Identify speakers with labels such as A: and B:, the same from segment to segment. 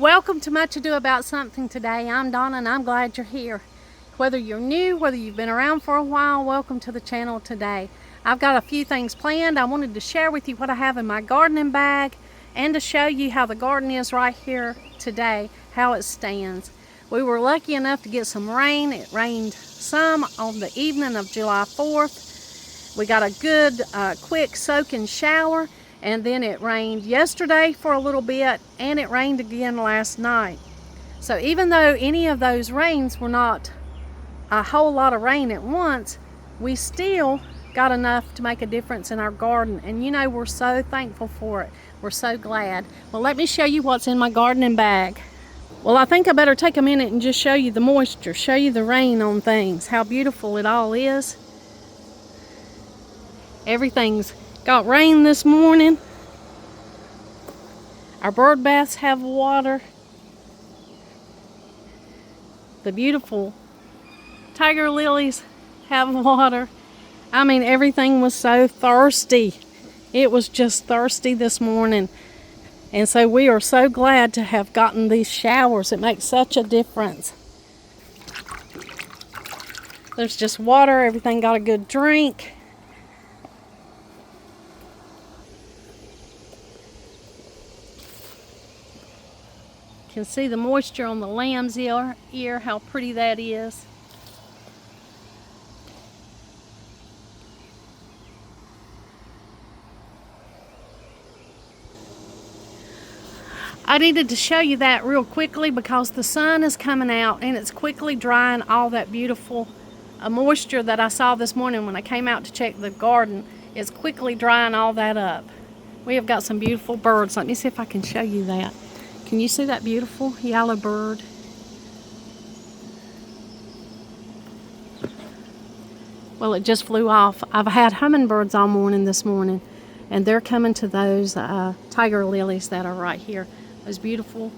A: Welcome to Much Ado About Something today. I'm Donna and I'm glad you're here. Whether you're new, whether you've been around for a while, welcome to the channel today. I've got a few things planned. I wanted to share with you what I have in my gardening bag and to show you how the garden is right here today, how it stands. We were lucky enough to get some rain. It rained some on the evening of July 4th. We got a good quick soaking shower. And then it rained yesterday for a little bit, and it rained again last night. So even though any of those rains were not a whole lot of rain at once, we still got enough to make a difference in our garden. And you know, we're so thankful for it. We're so glad. Well, let me show you what's in my gardening bag. Well, I think I better take a minute and just show you the moisture, show you the rain on things, how beautiful it all is. Everything's got rain this morning. Our bird baths have water. The beautiful tiger lilies have water. I mean, everything was so thirsty. It was just thirsty this morning. And so we are so glad to have gotten these showers. It makes such a difference. There's just water. Everything got a good drink. You can see the moisture on the lamb's ear, how pretty that is. I needed to show you that real quickly because the sun is coming out and it's quickly drying all that beautiful moisture that I saw this morning when I came out to check the garden. It's quickly drying all that up. We have got some beautiful birds. Let me see if I can show you that. Can you see that beautiful yellow bird? Well, it just flew off. I've had hummingbirds all morning this morning, and they're coming to those tiger lilies that are right here. Those beautiful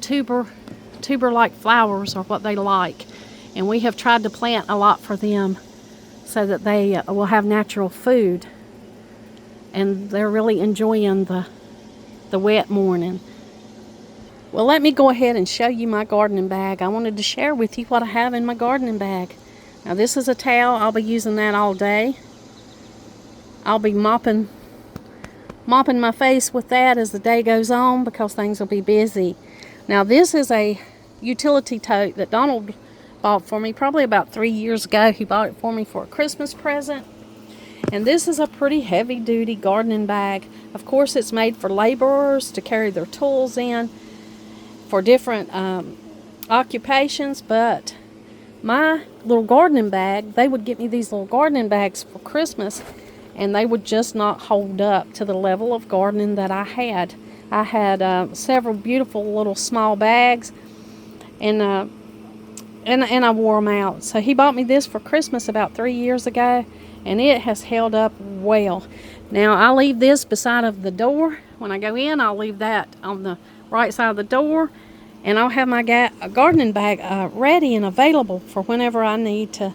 A: tuber-like flowers are what they like. And we have tried to plant a lot for them so that they will have natural food. And they're really enjoying the wet morning. Well, let me go ahead and show you my gardening bag. I wanted to share with you what I have in my gardening bag. Now, this is a towel. I'll be using that all day. I'll be mopping my face with that as the day goes on because things will be busy. Now, this is a utility tote that Donald bought for me probably about 3 years ago. He bought it for me for a Christmas present. And this is a pretty heavy-duty gardening bag. Of course, it's made for laborers to carry their tools in for different occupations, but my little gardening bag, they would get me these little gardening bags for Christmas, and they would just not hold up to the level of gardening that I had. I had several beautiful little small bags, and I wore them out. So he bought me this for Christmas about 3 years ago, and it has held up well. Now, I leave this beside of the door. When I go in, I'll leave that on the right side of the door, and I'll have my gardening bag ready and available for whenever I need to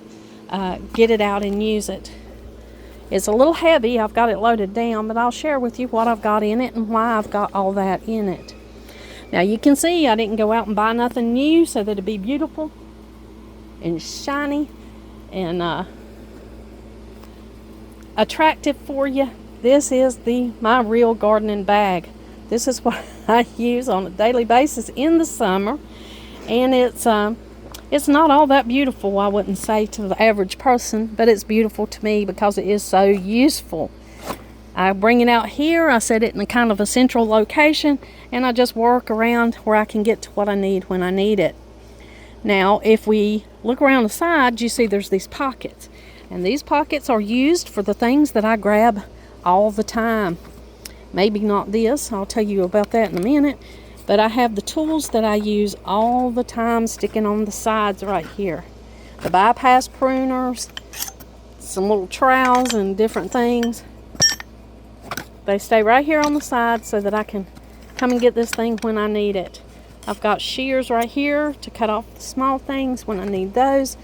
A: get it out and use it. It's a little heavy. I've got it loaded down, but I'll share with you what I've got in it and why I've got all that in it. Now, you can see I didn't go out and buy nothing new so that it'd be beautiful and shiny and attractive for you. This is my real gardening bag. This is what I use on a daily basis in the summer, and it's not all that beautiful, I wouldn't say, to the average person, but it's beautiful to me because it is so useful. I bring it out here, I set it in a kind of a central location, and I just work around where I can get to what I need when I need it. Now, if we look around the side, you see there's these pockets, and these pockets are used for the things that I grab all the time. Maybe not this, I'll tell you about that in a minute, but I have the tools that I use all the time sticking on the sides right here. The bypass pruners, some little trowels and different things. They stay right here on the side so that I can come and get this thing when I need it. I've got shears right here to cut off the small things when I need those.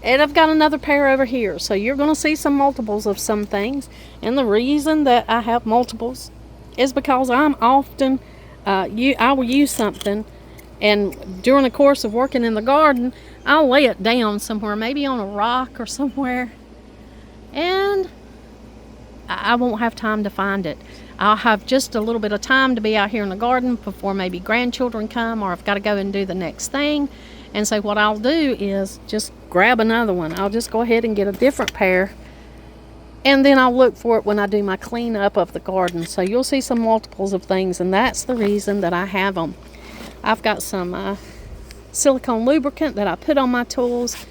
A: And I've got another pair over here. So you're going to see some multiples of some things. And the reason that I have multiples is because I'm often I will use something, and during the course of working in the garden, I'll lay it down somewhere, maybe on a rock or somewhere, and I won't have time to find it. I'll have just a little bit of time to be out here in the garden before maybe grandchildren come, or I've got to go and do the next thing. And so what I'll do is just grab another one. I'll just go ahead and get a different pair, and then I'll look for it when I do my cleanup of the garden. So you'll see some multiples of things, and that's the reason that I have them. I've got some silicone lubricant that I put on my tools.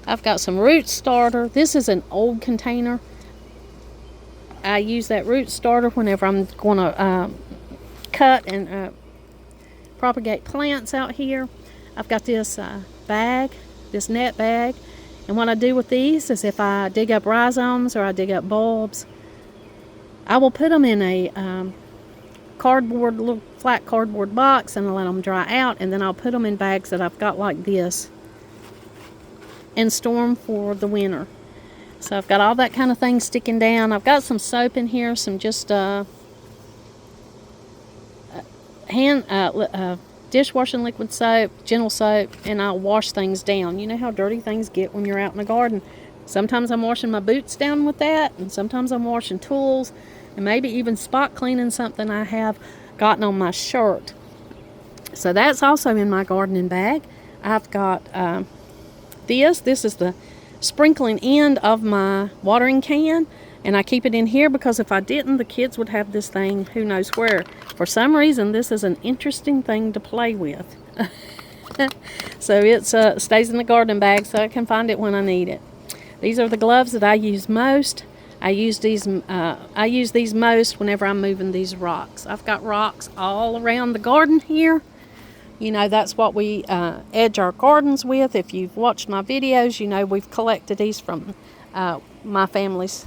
A: I've got some root starter. This is an old container. I use that root starter whenever I'm going to cut and propagate plants out here. I've got this bag, this net bag, and what I do with these is if I dig up rhizomes or I dig up bulbs, I will put them in a little flat cardboard box and I'll let them dry out, and then I'll put them in bags that I've got like this and store them for the winter. So I've got all that kind of thing sticking down. I've got some soap in here, some just dishwashing liquid soap, gentle soap, and I'll wash things down. You know how dirty things get when you're out in the garden. Sometimes I'm washing my boots down with that, and sometimes I'm washing tools, and maybe even spot cleaning something I have gotten on my shirt. So that's also in my gardening bag. I've got this is the sprinkling end of my watering can, and I keep it in here because if I didn't, the kids would have this thing who knows where. For some reason, this is an interesting thing to play with. So it stays in the garden bag so I can find it when I need it. These are the gloves that I use most. I use these most whenever I'm moving these rocks. I've got rocks all around the garden here. You know, that's what we edge our gardens with. If you've watched my videos, you know we've collected these from my family's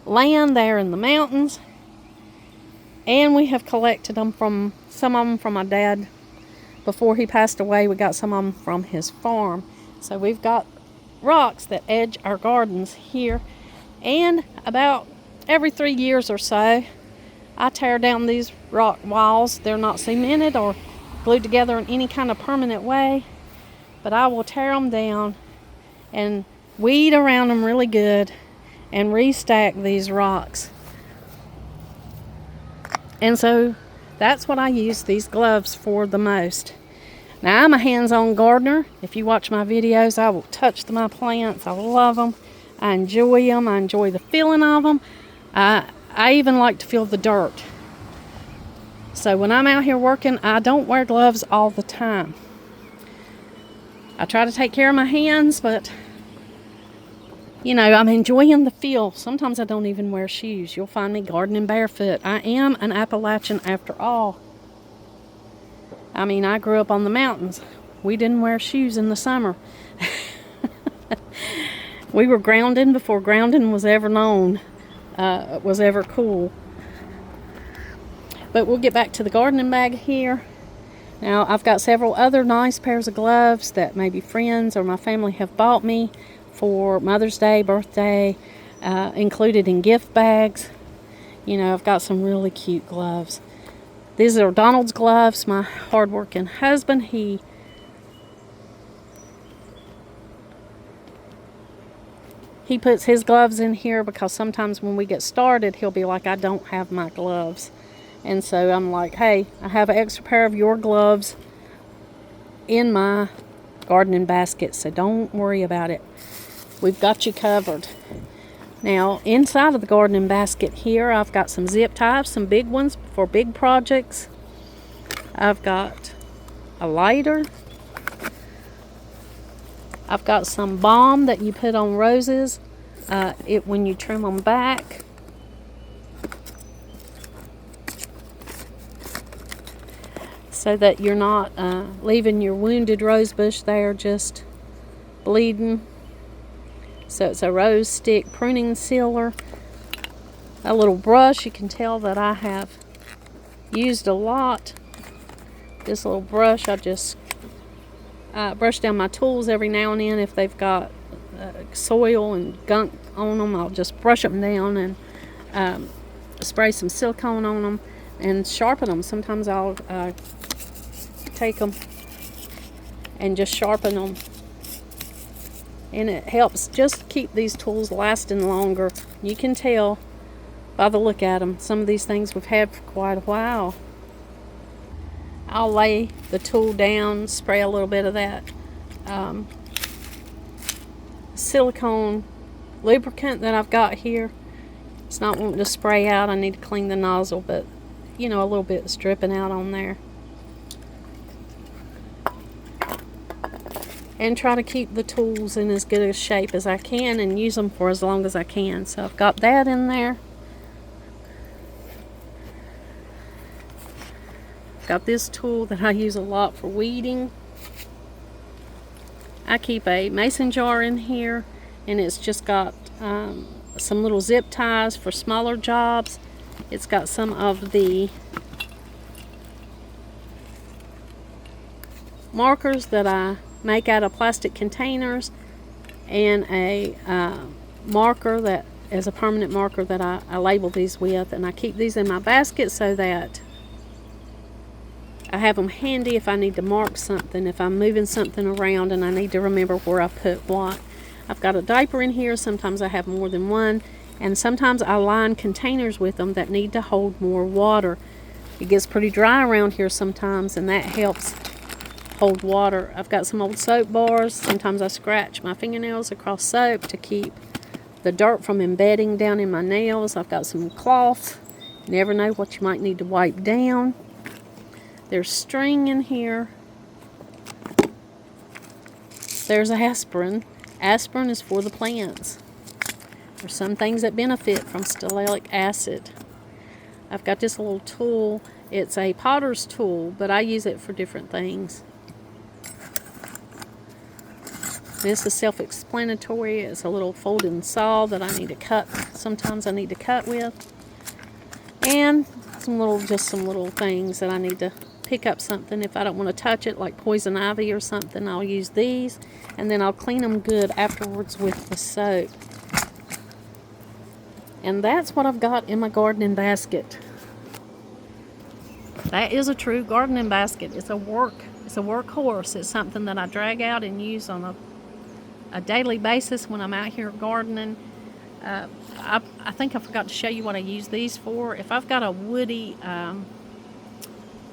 A: land there in the mountains. And we have collected them from, some of them from my dad before he passed away. We got some of them from his farm. So we've got rocks that edge our gardens here. And about every 3 years or so, I tear down these rock walls. They're not cemented or glued together in any kind of permanent way, but I will tear them down and weed around them really good and restack these rocks. And so that's what I use these gloves for the most. Now, I'm a hands-on gardener. If you watch my videos, I will touch my plants. I love them. I enjoy them. I enjoy the feeling of them. I even like to feel the dirt. So when I'm out here working, I don't wear gloves all the time. I try to take care of my hands, but you know, I'm enjoying the feel. Sometimes I don't even wear shoes. You'll find me gardening barefoot. I am an Appalachian after all. I mean, I grew up on the mountains. We didn't wear shoes in the summer. We were grounding before grounding was ever known, was ever cool. But we'll get back to the gardening bag here. Now, I've got several other nice pairs of gloves that maybe friends or my family have bought me for Mother's Day, birthday, included in gift bags. You know, I've got some really cute gloves. These are Donald's gloves. My hard-working husband, he puts his gloves in here because sometimes when we get started, he'll be like, I don't have my gloves. And so I'm like, hey, I have an extra pair of your gloves in my gardening basket, so don't worry about it. We've got you covered. Now, inside of the gardening basket here, I've got some zip ties, some big ones for big projects. I've got a lighter. I've got some balm that you put on roses when you trim them back. So that you're not leaving your wounded rose bush there just bleeding. So it's a rose stick pruning sealer. A little brush, you can tell that I have used a lot. This little brush, I just brush down my tools every now and then. If they've got soil and gunk on them, I'll just brush them down and spray some silicone on them. and sharpen them. Sometimes I'll take them and just sharpen them, and it helps just keep these tools lasting longer. You can tell by the look at them. Some of these things we've had for quite a while. I'll lay the tool down, spray a little bit of that silicone lubricant that I've got here. It's not wanting to spray out. I need to clean the nozzle, but you know, a little bit is dripping out on there. And try to keep the tools in as good a shape as I can and use them for as long as I can. So I've got that in there. Got this tool that I use a lot for weeding. I keep a mason jar in here, and it's just got some little zip ties for smaller jobs. It's got some of the markers that I make out of plastic containers, and a marker that is a permanent marker that I label these with, and I keep these in my basket so that I have them handy if I need to mark something, if I'm moving something around and I need to remember where I put what. I've got a diaper in here. Sometimes I have more than one, and sometimes I line containers with them that need to hold more water. It gets pretty dry around here sometimes, and that helps hold water. I've got some old soap bars. Sometimes I scratch my fingernails across soap to keep the dirt from embedding down in my nails. I've got some cloth. You never know what you might need to wipe down. There's string in here. There's aspirin. Aspirin is for the plants. There's some things that benefit from stellic acid. I've got this little tool. It's a potter's tool, but I use it for different things. This is self-explanatory. It's a little folding saw that I need to cut. Sometimes I need to cut with. And just some little things that I need to pick up something. If I don't want to touch it, like poison ivy or something, I'll use these, and then I'll clean them good afterwards with the soap. And that's what I've got in my gardening basket. That is a true gardening basket. It's a workhorse. It's something that I drag out and use on a daily basis when I'm out here gardening. I think I forgot to show you what I use these for. If I've got a woody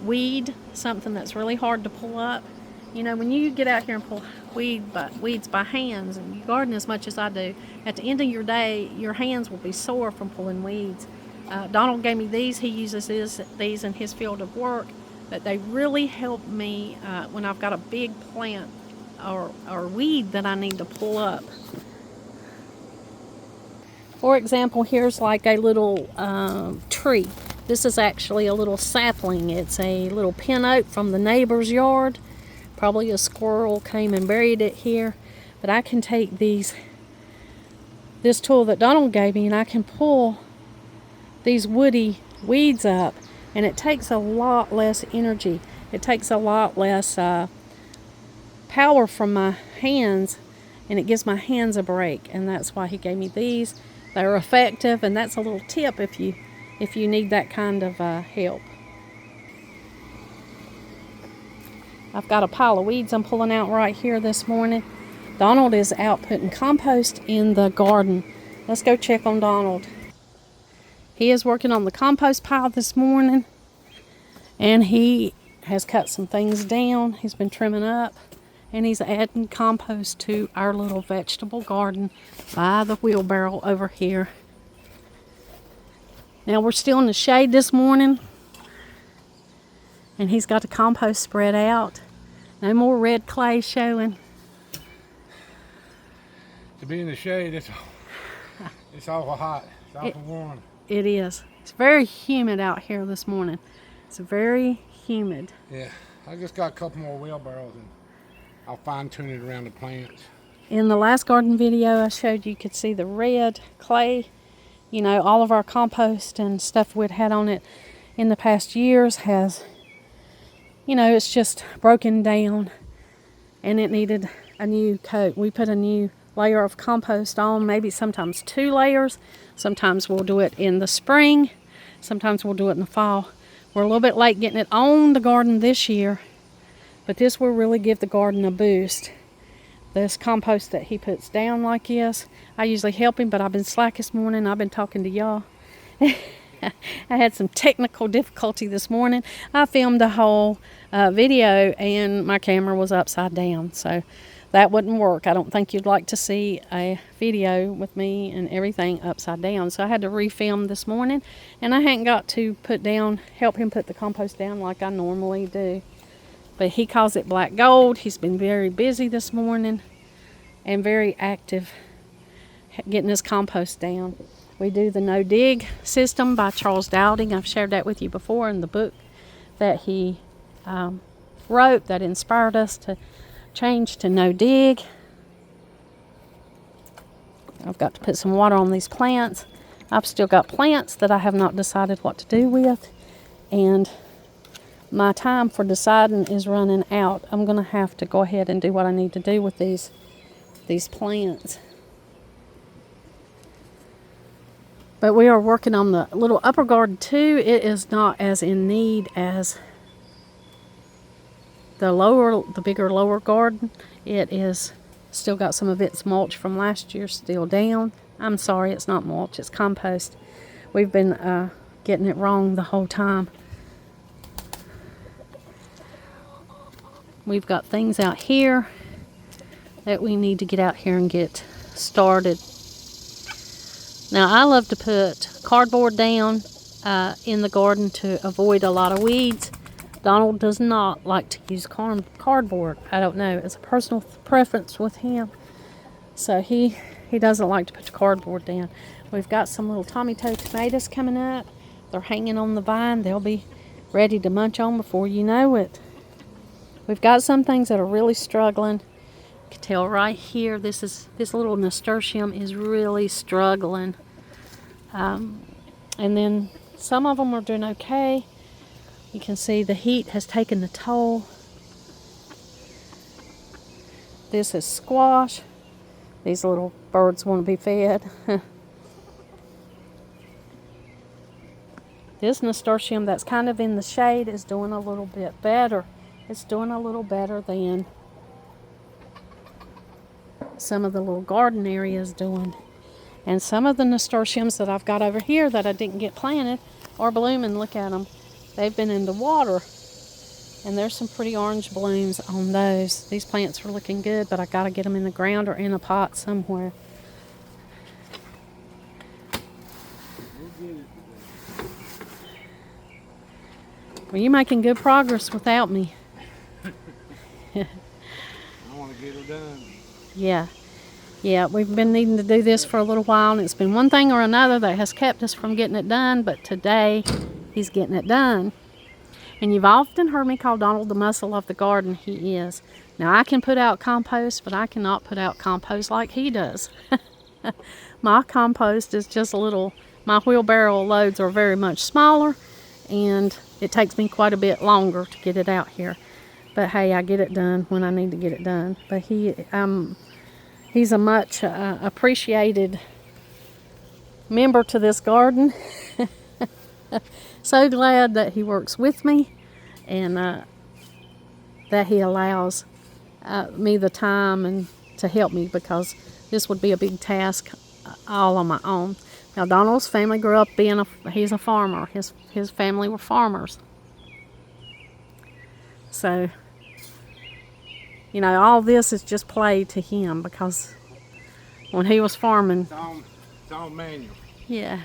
A: weed, something that's really hard to pull up, you know, when you get out here and pull weeds by hands, and you garden as much as I do, at the end of your day, your hands will be sore from pulling weeds. Donald gave me these. He uses these in his field of work, but they really help me when I've got a big plant or weed that I need to pull up. For example, here's like a little tree. This is actually a little sapling. It's a little pin oak from the neighbor's yard. Probably a squirrel came and buried it here. But I can take this tool that Donald gave me, and I can pull these woody weeds up, and it takes a lot less energy. It takes a lot less power from my hands, and it gives my hands a break, and that's why he gave me these. They're effective, and that's a little tip if you need that kind of help. I've got a pile of weeds I'm pulling out right here this morning. Donald is out putting compost in the garden. Let's go check on Donald. He is working on the compost pile this morning, and he has cut some things down. He's been trimming up, and he's adding compost to our little vegetable garden by the wheelbarrow over here. Now we're still in the shade this morning, and he's got the compost spread out. No more red clay showing.
B: To be in the shade, it's awful hot. It's awful warm.
A: It is. It's very humid out here this morning. It's very humid.
B: Yeah, I just got a couple more wheelbarrows, and I'll fine tune it around the plants.
A: In the last garden video I showed you could see the red clay. You know, all of our compost and stuff we'd had on it in the past years has, you know, it's just broken down, and it needed a new coat. We put a new layer of compost on, maybe sometimes 2 layers. Sometimes we'll do it in the spring. Sometimes we'll do it in the fall. We're a little bit late getting it on the garden this year, but this will really give the garden a boost. This compost that he puts down like this, I usually help him, but I've been slack this morning. I've been talking to y'all. I had some technical difficulty this morning. I filmed a whole video and my camera was upside down, so that wouldn't work. I don't think you'd like to see a video with me and everything upside down. So I had to refilm this morning, and I hadn't got to help him put the compost down like I normally do. But he calls it black gold. He's been very busy this morning and very active getting his compost down. We do the No Dig system by Charles Dowding. I've shared that with you before in the book that he wrote that inspired us to change to No Dig. I've got to put some water on these plants. I've still got plants that I have not decided what to do with, and my time for deciding is running out. I'm going to have to go ahead and do what I need to do with these plants. But we are working on the little upper garden too. It is not as in need as the bigger lower garden. It is still got some of its mulch from last year still down. I'm sorry, it's not mulch, it's compost. We've been getting it wrong the whole time. We've got things out here that we need to get out here and get started. Now, I love to put cardboard down in the garden to avoid a lot of weeds. Donald does not like to use cardboard. I don't know. It's a personal preference with him. So he doesn't like to put the cardboard down. We've got some little Tommy Toe tomatoes coming up. They're hanging on the vine. They'll be ready to munch on before you know it. We've got some things that are really struggling. You can tell right here, this little nasturtium is really struggling. And then some of them are doing okay. You can see the heat has taken the toll. This is squash. These little birds want to be fed. This nasturtium that's kind of in the shade is doing a little bit better. It's doing a little better than some of the little garden areas doing. And some of the nasturtiums that I've got over here that I didn't get planted are blooming. Look at them. They've been in the water, and there's some pretty orange blooms on those. These plants are looking good, but I got to get them in the ground or in a pot somewhere. Well, you're making good progress without me.
B: I want to get it done.
A: Yeah, we've been needing to do this for a little while, and it's been one thing or another that has kept us from getting it done, but today he's getting it done. And you've often heard me call Donald the muscle of the garden. He is. Now, I can put out compost, but I cannot put out compost like he does. My compost is just a little, my wheelbarrow loads are very much smaller, and it takes me quite a bit longer to get it out here. But hey, I get it done when I need to get it done. But he's a much appreciated member to this garden. So glad that he works with me, and that he allows me the time and to help me, because this would be a big task all on my own. Now, Donald's family grew up he's a farmer. His family were farmers. So, you know, all this is just play to him, because when he was farming,
B: It's all manual.
A: yeah,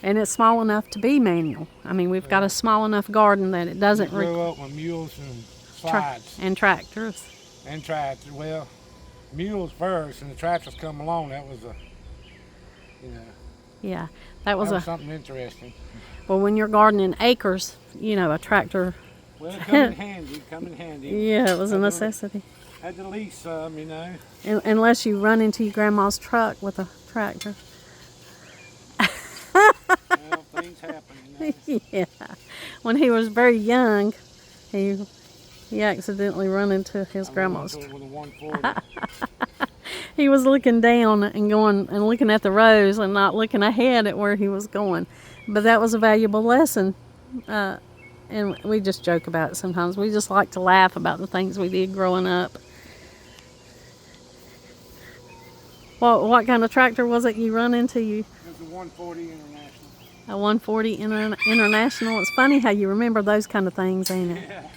A: and it's small enough to be manual. I mean, we've got a small enough garden that it doesn't
B: Grew up with mules and slides
A: and tractors.
B: and tractors. Well, mules first, and the tractors come along. That was
A: Yeah, that was
B: something interesting.
A: well, when you're gardening acres, you know, a tractor.
B: Well, it come in handy.
A: Yeah, it was a necessity.
B: Had to lease some, you know.
A: Unless you run into your grandma's truck with a tractor.
B: Well, things happen, you know.
A: Yeah. When he was very young, he accidentally run into his grandma's truck.
B: With a 140.
A: He was looking down and going and looking at the rows and not looking ahead at where he was going. But that was a valuable lesson And we just joke about it sometimes. We just like to laugh about the things we did growing up. What kind of tractor was it you run into?
B: It was a 140 International.
A: A 140 International. It's funny how you remember those kind of things, ain't it?
B: Yeah.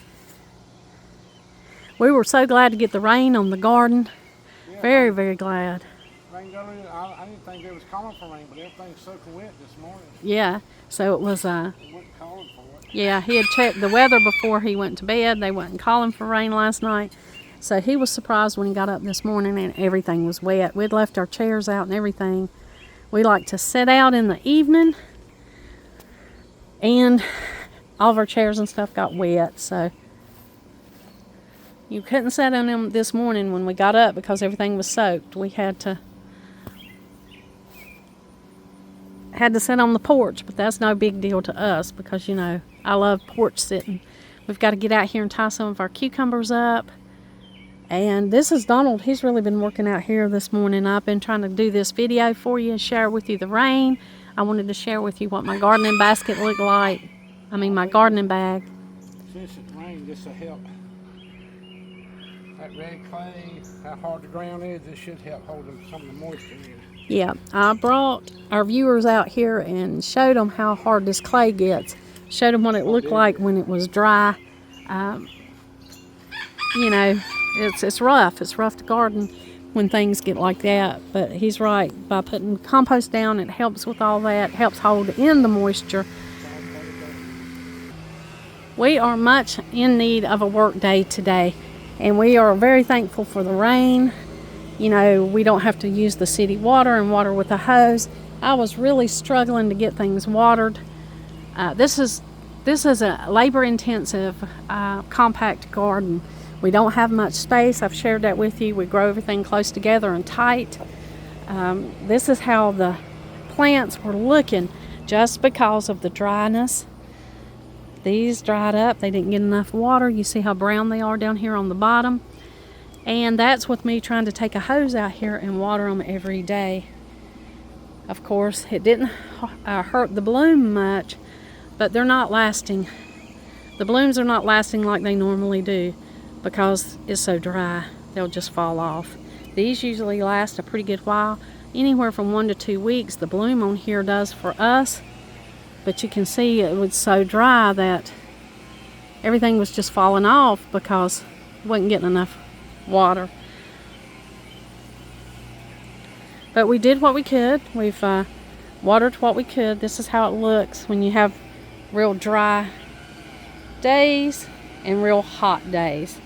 A: We were so glad to get the rain on the garden.
B: Yeah,
A: Very, very glad.
B: rain got in. I didn't think it was calling for rain, but everything's soaking wet this morning.
A: Yeah, so it was,
B: It wasn't calling for it.
A: yeah, he had checked the weather before he went to bed. They wasn't calling for rain last night. So he was surprised when he got up this morning and everything was wet. We'd left our chairs out and everything. We like to sit out in the evening, and all of our chairs and stuff got wet. So you couldn't sit on them this morning when we got up because everything was soaked. We had to sit on the porch, but that's no big deal to us because, you know, I love porch sitting. We've got to get out here and tie some of our cucumbers up. And this is Donald. He's really been working out here this morning. I've been trying to do this video for you and share with you the rain. I wanted to share with you what my gardening basket looked like. I mean, my gardening bag.
B: Since it rained, this will help. That red clay, how hard the ground is, this should help hold some of the moisture in.
A: Yeah, I brought our viewers out here and showed them how hard this clay gets. Showed them what it looked like when it was dry. You know, it's rough. It's rough to garden when things get like that. But he's right. By putting compost down, it helps with all that. It helps hold in the moisture. We are much in need of a work day today. And we are very thankful for the rain. You know, we don't have to use the city water and water with a hose. I was really struggling to get things watered. This is a labor-intensive, compact garden. We don't have much space. I've shared that with you. We grow everything close together and tight. This is how the plants were looking just because of the dryness. These dried up. They didn't get enough water. You see how brown they are down here on the bottom. And that's with me trying to take a hose out here and water them every day. Of course, it didn't hurt the bloom much, but they're not lasting. The blooms are not lasting like they normally do because it's so dry. They'll just fall off. These usually last a pretty good while, anywhere from 1 to 2 weeks. The bloom on here does for us, but you can see it was so dry that everything was just falling off because it wasn't getting enough water. But we did what we could. We've watered what we could. This is how it looks when you have real dry days and real hot days.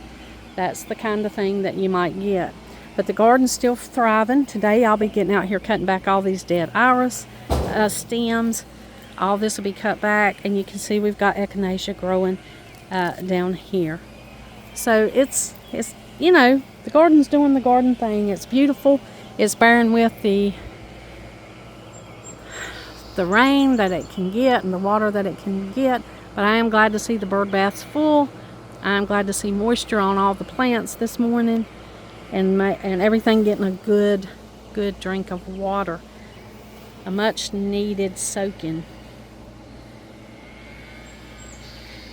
A: That's the kind of thing that you might get. But the garden's still thriving. Today I'll be getting out here cutting back all these dead iris stems. All this will be cut back, and you can see we've got echinacea growing down here. So it's you know, the garden's doing the garden thing. It's beautiful. It's bearing with the rain that it can get and the water that it can get. But I am glad to see the bird baths full. I'm glad to see moisture on all the plants this morning, and everything getting a good drink of water. A much needed soaking.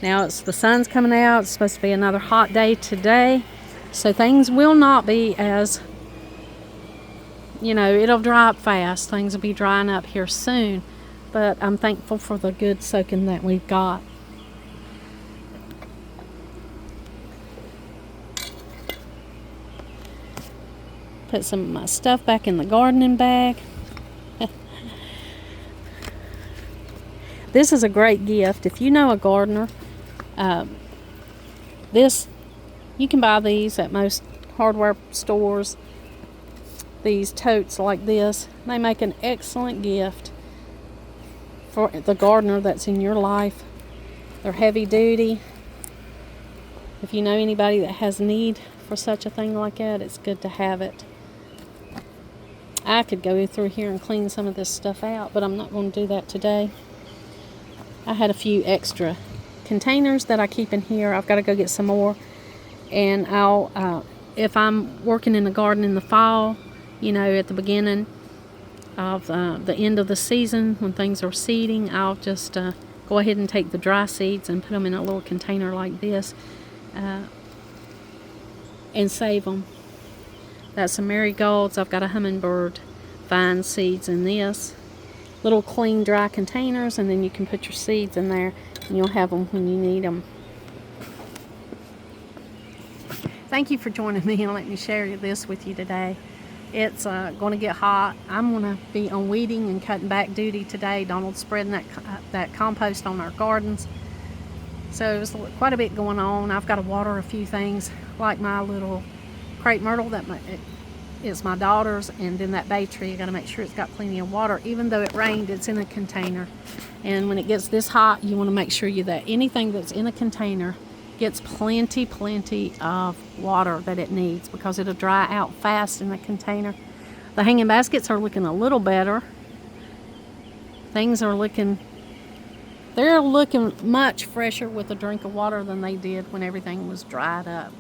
A: Now the sun's coming out. It's supposed to be another hot day today. So things will not be as, you know, it'll dry up fast. Things will be drying up here soon. But I'm thankful for the good soaking that we've got. Put some of my stuff back in the gardening bag. This is a great gift. If you know a gardener, you can buy these at most hardware stores. These totes like this, they make an excellent gift for the gardener that's in your life. They're heavy duty. If you know anybody that has need for such a thing like that, it's good to have it. I could go through here and clean some of this stuff out, but I'm not going to do that today. I had a few extra containers that I keep in here. I've got to go get some more. And I'll, if I'm working in the garden in the fall, you know, at the beginning of the end of the season when things are seeding, I'll just go ahead and take the dry seeds and put them in a little container like this and save them. That's some marigolds. I've got a hummingbird vine seeds in this. Little clean dry containers, and then you can put your seeds in there and you'll have them when you need them. Thank you for joining me and letting me share this with you today. It's going to get hot. I'm going to be on weeding and cutting back duty today. Donald's spreading that compost on our gardens. So there's quite a bit going on. I've got to water a few things, like my little crepe myrtle that is my daughter's, and then that bay tree. I got to make sure it's got plenty of water. Even though it rained, it's in a container. And when it gets this hot, you want to make sure that anything that's in a container gets plenty of water that it needs, because it'll dry out fast in the container. The hanging baskets are looking a little better. Things are looking, they're looking much fresher with a drink of water than they did when everything was dried up.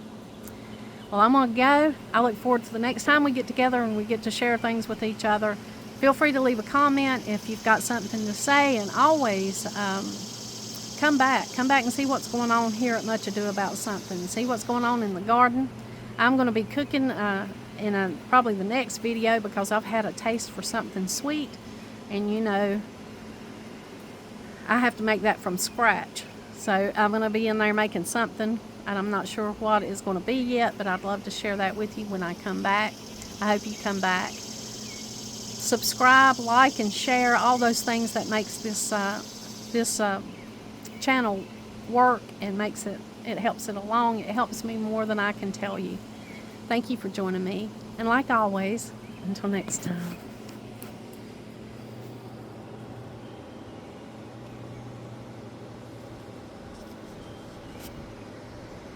A: Well, I'm going to go. I look forward to the next time we get together and we get to share things with each other. Feel free to leave a comment if you've got something to say, and always come back and see what's going on here at Much Ado About Something. See what's going on in the garden. I'm going to be cooking in probably the next video, because I've had a taste for something sweet, and you know, I have to make that from scratch. So I'm going to be in there making something, and I'm not sure what it's going to be yet, but I'd love to share that with you when I come back. I hope you come back. Subscribe, like, and share, all those things that makes this channel work and it helps it along. It helps me more than I can tell you. Thank you for joining me, and like always, until next time.